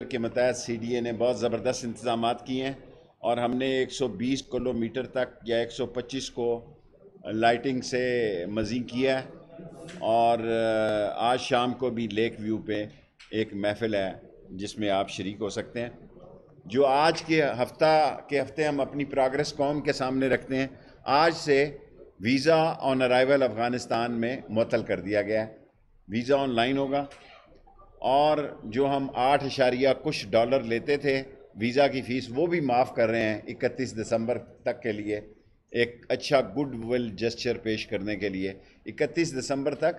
کے متحد CDA نے بہت زبردست انتظامات کیے ہیں اور ہم نے 120 کلومیٹر تک یا 125 کو لائٹنگ سے مزین کیا ہے، اور آج شام کو بھی لیک ویو پہ ایک محفل ہے جس میں آپ شریک ہو سکتے ہیں۔ جو آج کے ہفتے ہم اپنی پروگرس قوم کے سامنے رکھتے ہیں، آج سے ویزا آن ارائیول افغانستان میں معطل کر دیا گیا ہے۔ ویزا آن لائن ہوگا، اور جو ہم $8 ڈالر لیتے تھے ویزا کی فیس، وہ بھی معاف کر رہے ہیں 31 دسمبر تک کے لیے، ایک اچھا گڈ ول جسچر پیش کرنے کے لیے۔ 31 دسمبر تک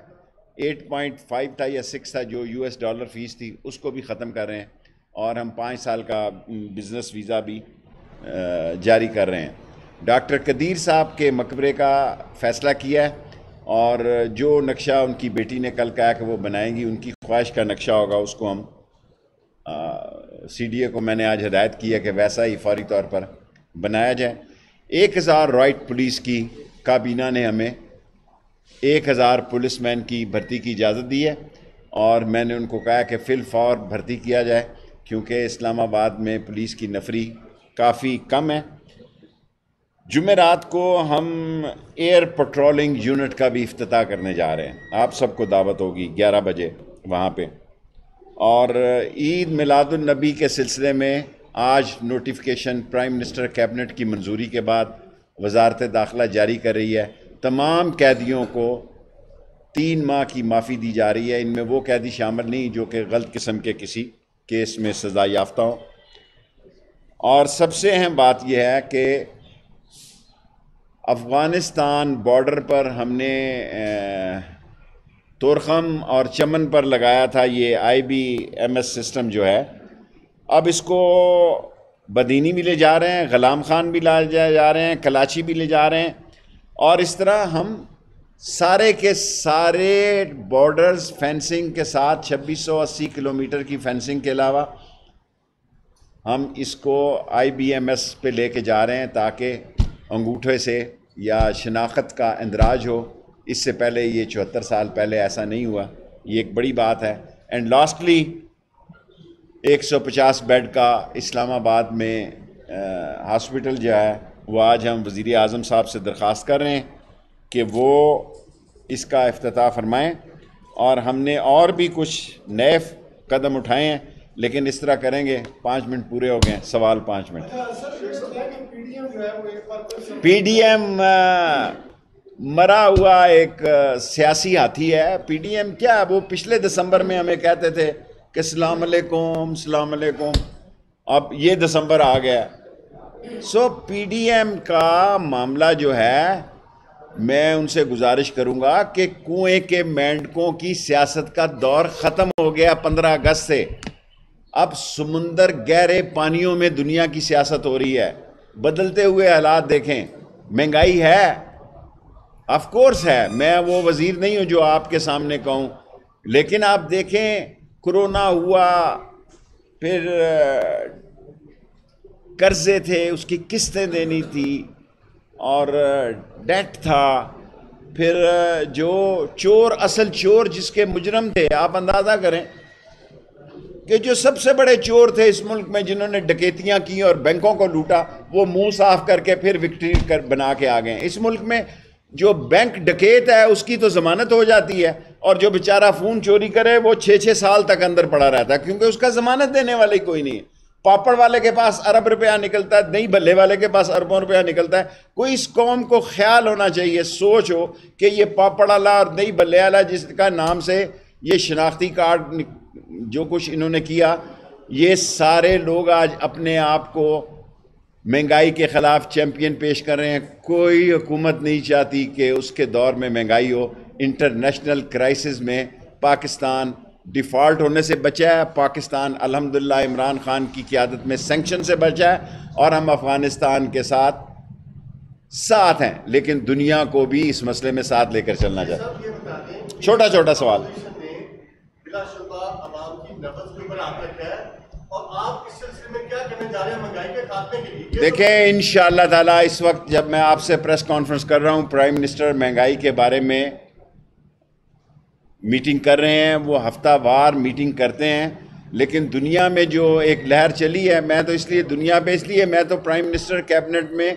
8.5 تھا یا 6 تھا جو US ڈالر فیس تھی، اس کو بھی ختم کر رہے ہیں، اور ہم 5 سال کا بزنس ویزا بھی جاری کر رہے ہیں۔ ڈاکٹر قدیر صاحب کے مقبرے کا فیصلہ کیا ہے، اور جو نقشہ ان کی بیٹی نے کل کہا کہ وہ بنائیں گی، ان کی خواہش کا نقشہ ہوگا، اس کو ہم CDA کو میں نے آج ہدایت کی ہے کہ ویسا ہی فوری طور پر بنایا جائے۔ 1000 رائٹ پولیس کی کابینہ نے ہمیں 1000 پولیس مین کی بھرتی کی اجازت دی ہے، اور میں نے ان کو کہا کہ فی الفور بھرتی کیا جائے، کیونکہ اسلام آباد میں پولیس کی نفری کافی کم ہے۔ جمعرات کو ہم ایئر پٹرولنگ یونٹ کا بھی افتتاح کرنے جا رہے ہیں، آپ سب کو دعوت ہوگی 11 بجے وہاں پہ۔ اور عید میلاد النبی کے سلسلے میں آج نوٹیفیکیشن پرائم منسٹر کیبنٹ کی منظوری کے بعد وزارت داخلہ جاری کر رہی ہے، تمام قیدیوں کو 3 ماہ کی معافی دی جا رہی ہے۔ ان میں وہ قیدی شامل نہیں جو کہ غلط قسم کے کسی کیس میں سزا یافتہ ہوں۔ اور سب سے اہم بات یہ ہے کہ افغانستان بارڈر پر ہم نے تورخم اور چمن پر لگایا تھا یہ IBMS سسٹم جو ہے، اب اس کو بدینی بھی لے جا رہے ہیں، غلام خان بھی لے جا رہے ہیں، کلاچی بھی لے جا رہے ہیں، اور اس طرح ہم سارے کے سارے بارڈرز فینسنگ کے ساتھ 2680 کلومیٹر کی فینسنگ کے علاوہ ہم اس کو IBMS پہ لے کے جا رہے ہیں، تاکہ انگوٹھے سے یا شناخت کا اندراج ہو۔ اس سے پہلے یہ 74 سال پہلے ایسا نہیں ہوا، یہ ایک بڑی بات ہے۔ اینڈ لاسٹلی 150 بیڈ کا اسلام آباد میں ہاسپٹل جو ہے، وہ آج ہم وزیر اعظم صاحب سے درخواست کر رہے ہیں کہ وہ اس کا افتتاح فرمائیں، اور ہم نے اور بھی کچھ نئے قدم اٹھائے ہیں، لیکن اس طرح کریں گے۔ 5 منٹ پورے ہو گئے ہیں، سوال 5 منٹ۔ PDM مرا ہوا ایک سیاسی ہاتھی ہے۔ PDM کیا ہے؟ وہ پچھلے دسمبر میں ہمیں کہتے تھے کہ السلام علیکم السلام علیکم، اب یہ دسمبر آ گیا۔ PDM کا معاملہ جو ہے، میں ان سے گزارش کروں گا کہ کنویں کے مینڈکوں کی سیاست کا دور ختم ہو گیا 15 اگست سے۔ اب سمندر گہرے پانیوں میں دنیا کی سیاست ہو رہی ہے۔ بدلتے ہوئے حالات دیکھیں، مہنگائی ہے، آف کورس ہے، میں وہ وزیر نہیں ہوں جو آپ کے سامنے کہوں، لیکن آپ دیکھیں کرونا ہوا، پھر قرضے تھے، اس کی قسطیں دینی تھی، اور ڈیٹ تھا، پھر جو چور، اصل چور جس کے مجرم تھے، آپ اندازہ کریں کہ جو سب سے بڑے چور تھے اس ملک میں، جنہوں نے ڈکیتیاں کی اور بینکوں کو لوٹا، وہ منہ صاف کر کے پھر وکٹری بنا کے آ گئے۔ اس ملک میں جو بینک ڈکیت ہے اس کی تو ضمانت ہو جاتی ہے، اور جو بیچارہ فون چوری کرے وہ 6 سال تک اندر پڑا رہتا ہے، کیونکہ اس کا ضمانت دینے والے کوئی نہیں ہے۔ پاپڑ والے کے پاس ارب روپیہ نکلتا ہے، دہی بھلے والے کے پاس اربوں روپیہ نکلتا ہے۔ کوئی اس قوم کو خیال ہونا چاہیے، سوچ ہو کہ یہ پاپڑ والا اور دہی بھلے والا جس کا نام سے یہ شناختی کارڈ جو کچھ انہوں نے کیا، یہ سارے لوگ آج اپنے آپ کو مہنگائی کے خلاف چیمپئن پیش کر رہے ہیں۔ کوئی حکومت نہیں چاہتی کہ اس کے دور میں مہنگائی ہو۔ انٹرنیشنل کرائسس میں پاکستان ڈیفالٹ ہونے سے بچا ہے، پاکستان الحمدللہ عمران خان کی قیادت میں سینکشن سے بچا ہے، اور ہم افغانستان کے ساتھ ہیں، لیکن دنیا کو بھی اس مسئلے میں ساتھ لے کر چلنا چاہتے ہیں۔ چھوٹا سوال، بلا شبہ عوام کی نبض کے اوپر ہاتھ رکھا ہے، اور آپ اس سلسلے میں کیا کرنے جا رہے ہیں مہنگائی کے خاتمے کے لیے؟ دیکھیں انشاءاللہ تعالیٰ اس وقت جب میں آپ سے پریس کانفرنس کر رہا ہوں، پرائم منسٹر مہنگائی کے بارے میں میٹنگ کر رہے ہیں، وہ ہفتہ وار میٹنگ کرتے ہیں، لیکن دنیا میں جو ایک لہر چلی ہے، میں تو اس لیے دنیا پہ، اس لیے میں تو پرائم منسٹر کیبنٹ میں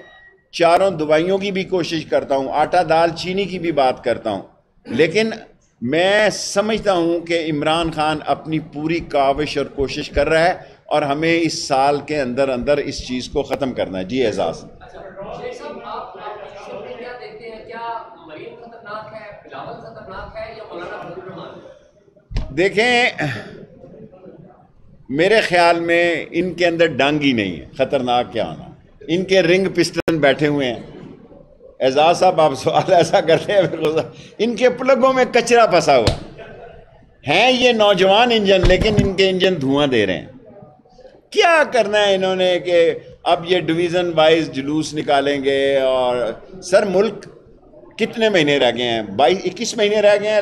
چاروں دوائیوں کی بھی کوشش کرتا ہوں، آٹا دال چینی کی بھی بات کرتا ہوں، لیکن میں سمجھتا ہوں کہ عمران خان اپنی پوری کاوش اور کوشش کر رہا ہے اور ہمیں اس سال کے اندر اندر اس چیز کو ختم کرنا ہے۔ جی اعزاز۔ دیکھیں، میرے خیال میں ان کے اندر ڈانگ ہی نہیں ہے، خطرناک کیا ہونا، ان کے رنگ پسٹن بیٹھے ہوئے ہیں۔ اعزاز صاحب آپ سوال ایسا کرتے ہیں، ان کے پلگوں میں کچرا پھنسا ہوا ہیں، یہ نوجوان انجن، لیکن ان کے انجن دھواں دے رہے ہیں۔ کیا کرنا ہے انہوں نے کہ اب یہ ڈویژن وائز جلوس نکالیں گے؟ اور سر ملک کتنے مہینے رہ گئے ہیں؟ 21 مہینے رہ گئے ہیں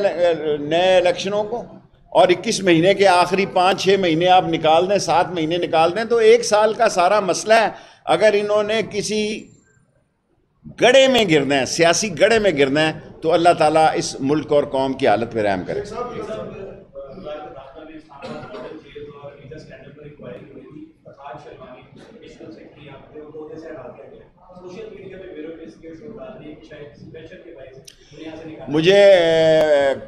نئے الیکشنوں کو، اور 21 مہینے کے آخری 5-6 مہینے آپ نکال دیں، 7 مہینے نکال دیں، تو ایک سال کا سارا مسئلہ ہے۔ اگر انہوں نے کسی گڑھے میں گرنا ہے، سیاسی گڑھے میں گرنا ہے، تو اللہ تعالیٰ اس ملک اور قوم کی حالت پہ رحم کرے۔ مجھے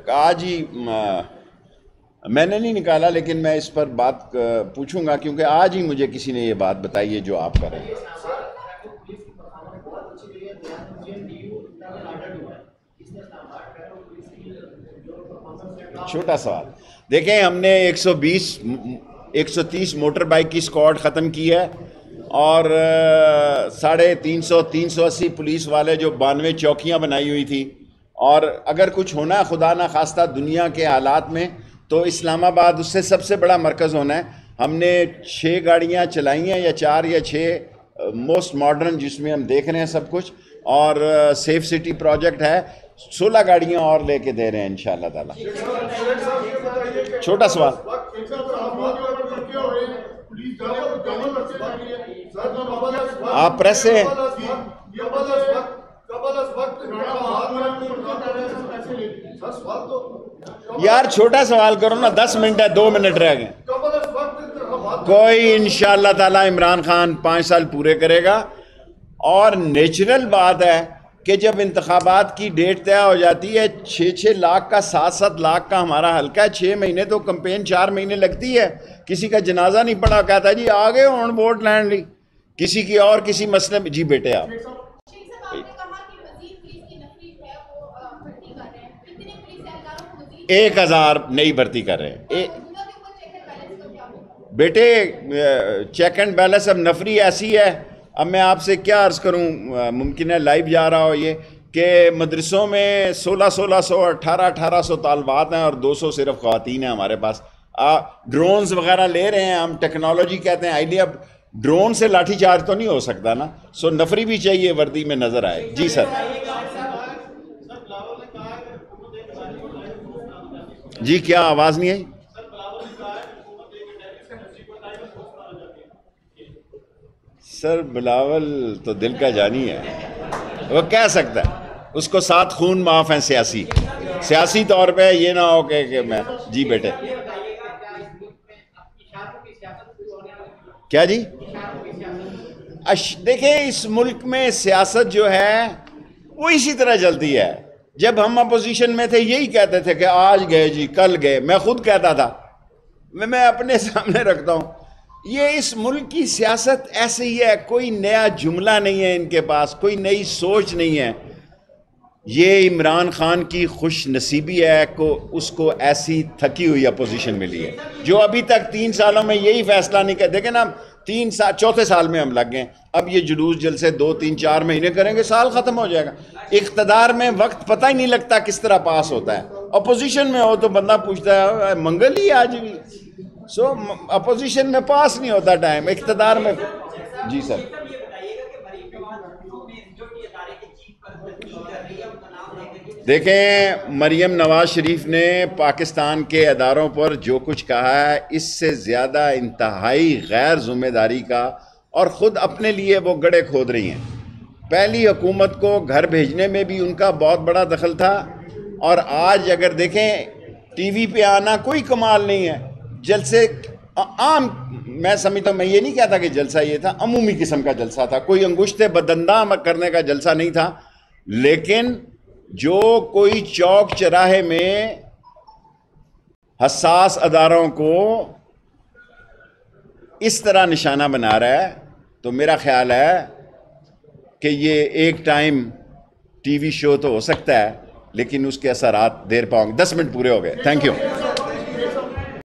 آج ہی، میں نے نہیں نکالا، لیکن میں اس پر بات پوچھوں گا، کیونکہ آج ہی مجھے کسی نے یہ بات بتائی ہے جو آپ کر رہے ہیں۔ چھوٹا سوال، دیکھیں ہم نے 130 موٹر بائک کی سکواڈ ختم کی ہے، اور 350-380 پولیس والے جو 92 چوکیاں بنائی ہوئی تھی، اور اگر کچھ ہونا ہے خدا نہ خواستہ دنیا کے حالات میں، تو اسلام آباد اس سے سب سے بڑا مرکز ہونا ہے۔ ہم نے 6 گاڑیاں چلائی ہیں، یا 4 یا 6 موسٹ ماڈرن، جس میں ہم دیکھ رہے ہیں سب کچھ، اور سیف سٹی پروجیکٹ ہے، 16 گاڑیاں اور لے کے دے رہے ہیں انشاءاللہ تعالی۔ چھوٹا سوال، آپ پریس سے ہیں؟ یار چھوٹا سوال کرو نا، 10 منٹ ہے، 2 منٹ رہ گئے۔ کوئی انشاءاللہ تعالی عمران خان 5 سال پورے کرے گا، اور نیچرل بات ہے کہ جب انتخابات کی ڈیٹ طے ہو جاتی ہے، 6-6 لاکھ کا 7-7 لاکھ کا ہمارا حلقہ ہے، 6 مہینے تو کمپین 4 مہینے لگتی ہے، کسی کا جنازہ نہیں پڑا، کہتا جی آگے ہون ووٹ لین لی، کسی کی اور کسی مسئلے میں۔ جی بیٹے آپ 1000 نئی بھرتی کر رہے ہیں بیٹے، چیک اینڈ بیلنس اب نفری ایسی ہے۔ اب میں آپ سے کیا عرض کروں، ممکن ہے لائیو جا رہا ہو یہ، کہ مدرسوں میں 1600 1800 طالبات ہیں، اور 200 صرف خواتین ہیں ہمارے پاس۔ ڈرونز وغیرہ لے رہے ہیں ہم، ٹیکنالوجی کہتے ہیں آئیڈیا، اب ڈرون سے لاٹھی چارج تو نہیں ہو سکتا نا، سو نفری بھی چاہیے وردی میں نظر آئے۔ جی سر۔ جی کیا آواز نہیں آئی؟ سر بلاول تو دل کا جانی ہے، وہ کہہ سکتا ہے، اس کو 7 خون معاف ہیں سیاسی طور پہ، یہ نہ ہو کہ میں۔ جی بیٹے کیا؟ جی دیکھیں اس ملک میں سیاست جو ہے وہ اسی طرح چلتی ہے۔ جب ہم اپوزیشن میں تھے یہی کہتے تھے کہ آج گئے جی کل گئے، میں خود کہتا تھا، میں اپنے سامنے رکھتا ہوں، یہ اس ملک کی سیاست ایسے ہی ہے، کوئی نیا جملہ نہیں ہے ان کے پاس، کوئی نئی سوچ نہیں ہے۔ یہ عمران خان کی خوش نصیبی ہے کہ اس کو ایسی تھکی ہوئی اپوزیشن ملی ہے، جو ابھی تک 3 سالوں میں یہی فیصلہ نہیں کر، دیکھیں نا 4 سال میں ہم لگ گئے، اب یہ جلوس جلسے 2-3-4 مہینے کریں گے، سال ختم ہو جائے گا۔ اقتدار میں وقت پتہ ہی نہیں لگتا کس طرح پاس ہوتا ہے، اپوزیشن میں ہو تو بندہ پوچھتا ہے منگل ہی آج بھی، سو اپوزیشن میں پاس نہیں ہوتا ٹائم، اقتدار میں۔ جی سر۔ دیکھیں مریم نواز شریف نے پاکستان کے اداروں پر جو کچھ کہا ہے، اس سے زیادہ انتہائی غیر ذمہ داری کا، اور خود اپنے لیے وہ گڑھے کھود رہی ہیں۔ پہلی حکومت کو گھر بھیجنے میں بھی ان کا بہت بڑا دخل تھا، اور آج اگر دیکھیں ٹی وی پہ آنا کوئی کمال نہیں ہے، جلسے عام میں سمجھتا ہوں، میں یہ نہیں کہتا کہ جلسہ یہ تھا، عمومی قسم کا جلسہ تھا، کوئی انگشت بدنداں کرنے کا جلسہ نہیں تھا، لیکن جو کوئی چوک چراہے میں حساس اداروں کو اس طرح نشانہ بنا رہا ہے تو میرا خیال ہے کہ یہ ایک ٹائم ٹی وی شو تو ہو سکتا ہے لیکن اس کے اثرات دیر پاؤں گے۔ 10 منٹ پورے ہو گئے، تھینک یو۔